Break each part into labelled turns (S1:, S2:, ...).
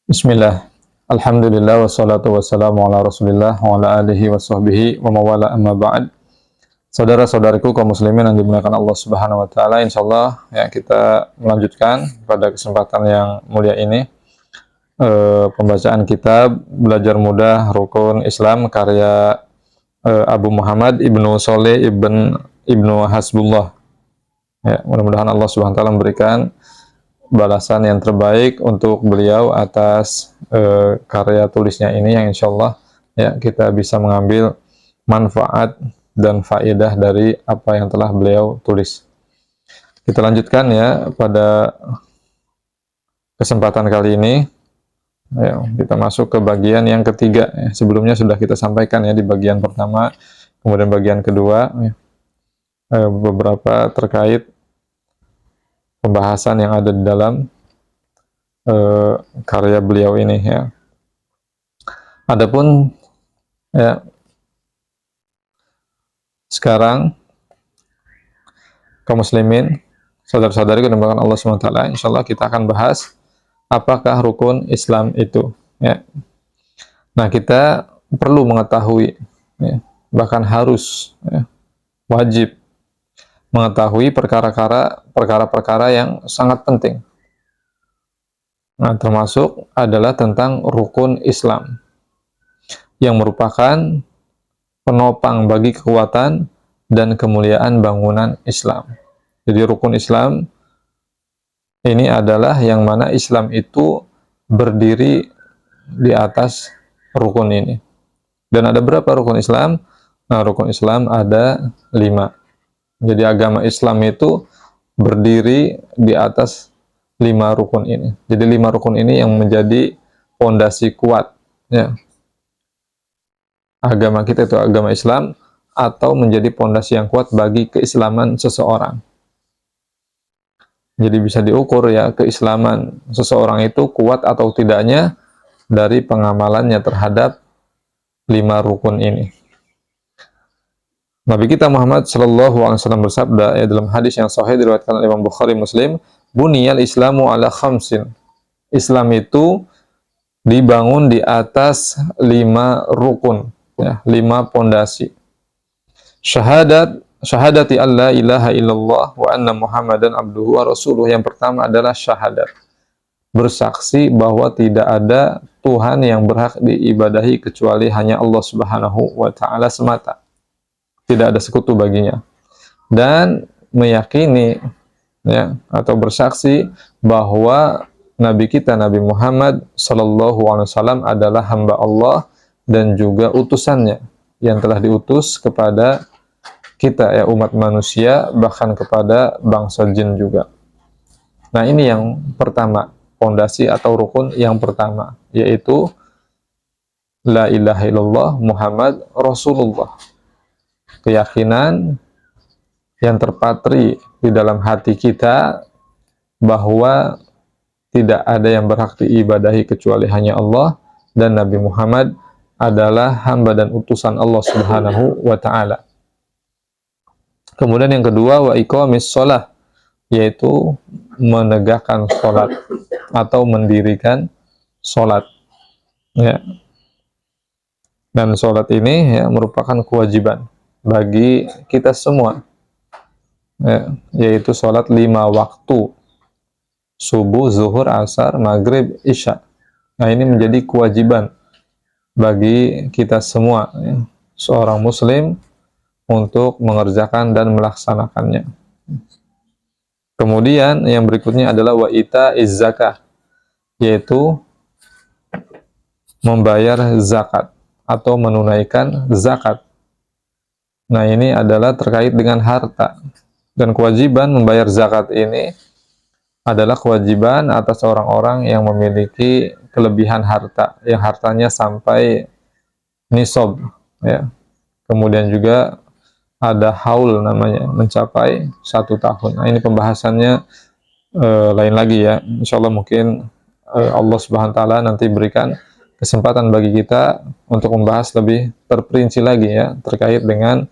S1: Bismillah, Alhamdulillah, wassalatu wassalamu ala rasulillah wa ala alihi wa sahbihi wa mawala amma ba'd. Saudara-saudariku kaum muslimin yang dimuliakan Allah subhanahu wa ta'ala, insyaallah ya kita melanjutkan pada kesempatan yang mulia ini pembacaan kitab Belajar Mudah Rukun Islam karya Abu Muhammad Ibnu Sholeh Ibnu Hasbullah. Ya, mudah-mudahan Allah subhanahu wa ta'ala memberikan balasan yang terbaik untuk beliau atas karya tulisnya ini, yang insya Allah ya kita bisa mengambil manfaat dan faedah dari apa yang telah beliau tulis. Kita lanjutkan ya pada kesempatan kali ini. Ya, kita masuk ke bagian yang ketiga. Ya, sebelumnya sudah kita sampaikan ya di bagian pertama, kemudian bagian kedua ya, beberapa terkait pembahasan yang ada di dalam karya beliau ini ya. Adapun ya sekarang kaum muslimin, saudara-saudari yang dimuliakan Allah SWT, insyaallah kita akan bahas apakah rukun Islam itu ya. Nah, kita perlu mengetahui ya, bahkan harus ya, wajib mengetahui perkara-perkara yang sangat penting. Nah, termasuk adalah tentang rukun Islam yang merupakan penopang bagi kekuatan dan kemuliaan bangunan Islam. Jadi rukun Islam ini adalah yang mana Islam itu berdiri di atas rukun ini. Dan ada berapa rukun Islam? Nah, rukun Islam ada 5. Jadi agama Islam itu berdiri di atas 5 rukun ini. Jadi 5 rukun ini yang menjadi fondasi kuat ya. Agama kita itu agama Islam, atau menjadi fondasi yang kuat bagi keislaman seseorang. Jadi bisa diukur ya keislaman seseorang itu kuat atau tidaknya dari pengamalannya terhadap 5 rukun ini. Nabi kita Muhammad sallallahu alaihi wasallam bersabda ya dalam hadis yang sahih diriwayatkan oleh Imam Bukhari Muslim, "Buniyal Islamu ala khamsin." Islam itu dibangun di atas 5 rukun, ya, 5 pondasi. Syahadati alla ilaha illallah wa anna Muhammadan abduhu wa rasuluh. Yang pertama adalah syahadat. Bersaksi bahwa tidak ada Tuhan yang berhak diibadahi kecuali hanya Allah Subhanahu wa taala semata. Tidak ada sekutu baginya. Dan meyakini ya atau bersaksi bahwa Nabi kita Nabi Muhammad sallallahu alaihi wasallam adalah hamba Allah dan juga utusannya yang telah diutus kepada kita ya umat manusia, bahkan kepada bangsa jin juga. Nah, ini yang pertama, fondasi atau rukun yang pertama, yaitu la ilaha illallah Muhammad Rasulullah. Keyakinan yang terpatri di dalam hati kita bahwa tidak ada yang berhak diibadahi kecuali hanya Allah, dan Nabi Muhammad adalah hamba dan utusan Allah Subhanahu wa taala. Kemudian yang kedua, wa iqamis shalah, yaitu menegakkan salat atau mendirikan salat. Ya. Dan salat ini ya merupakan kewajiban bagi kita semua. Ya, yaitu salat 5 waktu. Subuh, zuhur, asar, maghrib, isya. Nah, ini menjadi kewajiban bagi kita semua ya, seorang muslim untuk mengerjakan dan melaksanakannya. Kemudian yang berikutnya adalah wa ita'iz zakah, yaitu membayar zakat atau menunaikan zakat. Nah, ini adalah terkait dengan harta. Dan kewajiban membayar zakat ini adalah kewajiban atas orang-orang yang memiliki kelebihan harta, yang hartanya sampai nisab ya. Kemudian juga ada haul namanya, mencapai 1 tahun. Nah, ini pembahasannya lain lagi ya. Insyaallah mungkin Allah Subhanahu wa taala nanti berikan kesempatan bagi kita untuk membahas lebih terperinci lagi ya terkait dengan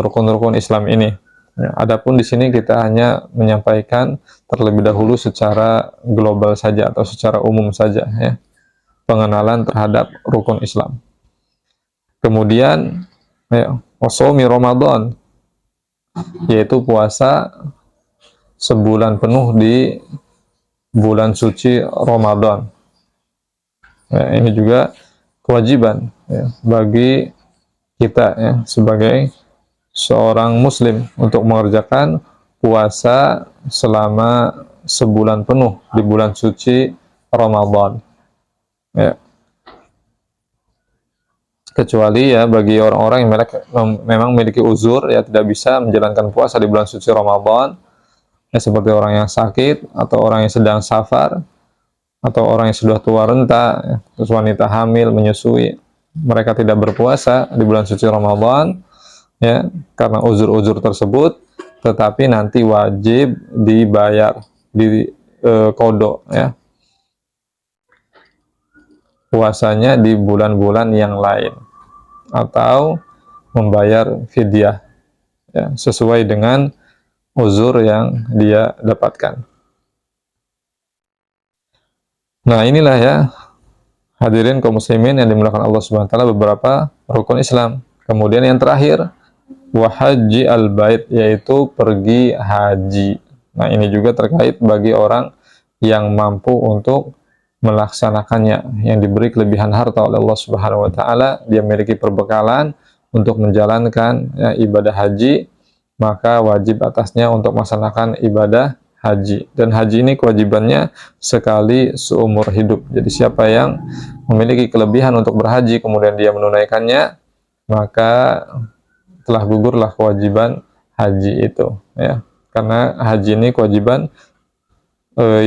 S1: rukun-rukun Islam ini. Ya, adapun di sini kita hanya menyampaikan terlebih dahulu secara global saja atau secara umum saja, ya, pengenalan terhadap rukun Islam. Kemudian ya, wasawmi Ramadan, yaitu puasa sebulan penuh di bulan suci Ramadan. Ya, ini juga kewajiban, ya, bagi kita, ya, sebagai seorang muslim untuk mengerjakan puasa selama sebulan penuh di bulan suci Ramadan. Ya. Kecuali ya bagi orang-orang yang memang memiliki uzur, ya, tidak bisa menjalankan puasa di bulan suci Ramadan, ya, seperti orang yang sakit atau orang yang sedang safar atau orang yang sudah tua renta, ya, terus wanita hamil menyusui, mereka tidak berpuasa di bulan suci Ramadan, ya, karena uzur-uzur tersebut, tetapi nanti wajib dibayar di kodok, ya, puasanya di bulan-bulan yang lain, atau membayar fidyah, ya, sesuai dengan uzur yang dia dapatkan. Nah, inilah, ya, hadirin kaum muslimin yang dimuliakan Allah Subhanahu wa taala, beberapa rukun Islam. Kemudian yang terakhir, wa haji al-bait, yaitu pergi haji. Nah, ini juga terkait bagi orang yang mampu untuk melaksanakannya, yang diberi kelebihan harta oleh Allah Subhanahu wa taala, dia memiliki perbekalan untuk menjalankan, ya, ibadah haji, maka wajib atasnya untuk melaksanakan ibadah haji. Dan haji ini kewajibannya sekali seumur hidup. Jadi siapa yang memiliki kelebihan untuk berhaji kemudian dia menunaikannya, maka telah gugurlah kewajiban haji itu, ya. Karena haji ini kewajiban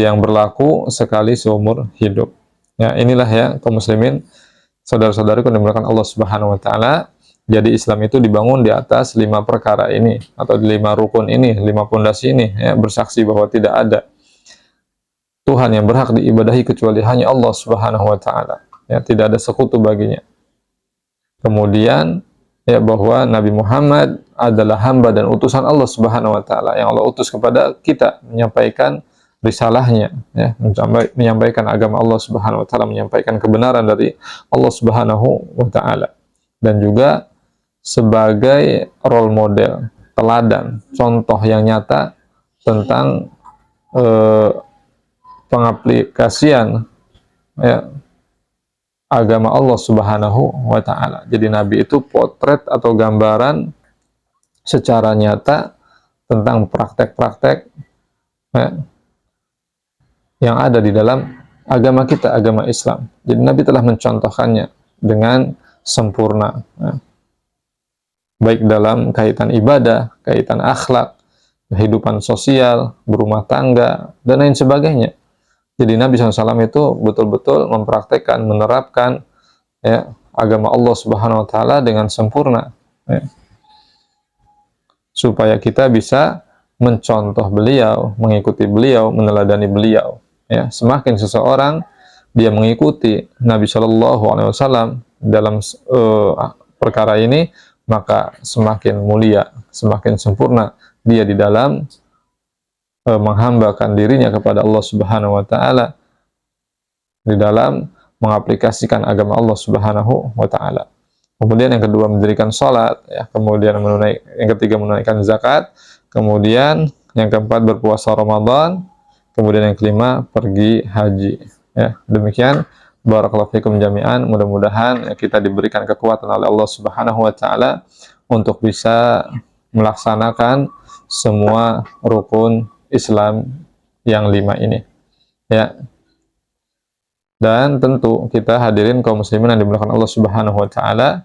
S1: yang berlaku sekali seumur hidup. Ya, inilah, ya, kaum muslimin, saudara-saudariku yang dimuliakan Allah Subhanahu wa taala. Jadi Islam itu dibangun di atas 5 perkara ini, atau 5 rukun ini, 5 pondasi ini, ya, bersaksi bahwa tidak ada Tuhan yang berhak diibadahi kecuali hanya Allah Subhanahu wa taala. Ya, tidak ada sekutu baginya. Kemudian, ya, bahwa Nabi Muhammad adalah hamba dan utusan Allah Subhanahu wa taala yang Allah utus kepada kita menyampaikan risalahnya, ya, menyampaikan agama Allah Subhanahu wa taala, menyampaikan kebenaran dari Allah Subhanahu wa taala, dan juga sebagai role model, teladan, contoh yang nyata tentang pengaplikasian, ya, agama Allah Subhanahu wa taala. Jadi Nabi itu potret atau gambaran secara nyata tentang praktek-praktek, ya, yang ada di dalam agama kita, agama Islam. Jadi Nabi telah mencontohkannya dengan sempurna, ya, baik dalam kaitan ibadah, kaitan akhlak, kehidupan sosial, berumah tangga, dan lain sebagainya. Jadi Nabi SAW itu betul-betul mempraktekkan, menerapkan, ya, agama Allah Subhanahu wa taala dengan sempurna, ya, supaya kita bisa mencontoh beliau, mengikuti beliau, meneladani beliau, ya. Semakin seseorang dia mengikuti Nabi SAW dalam perkara ini, maka semakin mulia, semakin sempurna dia di dalam menghambakan dirinya kepada Allah Subhanahu wa taala, di dalam mengaplikasikan agama Allah Subhanahu wa taala. Kemudian yang kedua mendirikan salat, ya, kemudian yang ketiga menunaikan zakat, kemudian yang keempat berpuasa Ramadan, kemudian yang kelima pergi haji, ya. Demikian, barakallahu fikum jami'an, mudah-mudahan, ya, kita diberikan kekuatan oleh Allah Subhanahu wa taala untuk bisa melaksanakan semua rukun Islam yang 5 ini, ya. Dan tentu kita hadirin kaum muslimin yang dimuliakan Allah Subhanahu wa taala,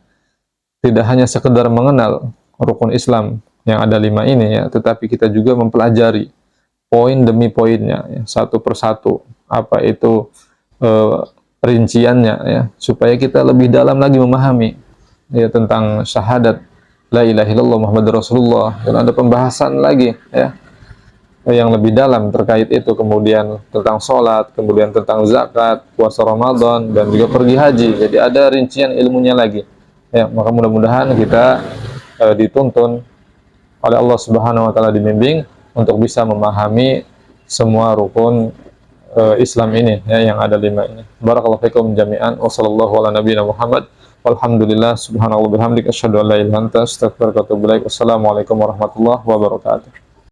S1: tidak hanya sekedar mengenal rukun Islam yang ada 5 ini, ya, tetapi kita juga mempelajari poin demi poinnya, ya, satu persatu, apa itu rinciannya, ya, supaya kita lebih dalam lagi memahami, ya, tentang syahadat la ilaha illallah Muhammadur Rasulullah, dan ada pembahasan lagi, ya, yang lebih dalam terkait itu, kemudian tentang sholat, kemudian tentang zakat, puasa Ramadan, dan juga pergi haji. Jadi ada rincian ilmunya lagi, ya. Maka mudah-mudahan kita dituntun oleh Allah Subhanahu wa taala dibimbing untuk bisa memahami semua rukun Islam ini ya, yang ada 5 ini. Barakallahu fikum jami'an wa sallallahu ala nabiyina Muhammad walhamdulillah subhanallah bihamdika asyhadu an la ilaha illa anta astaghfiruka wa atubu ilaik. Wassalamualaikum warahmatullahi wabarakatuh.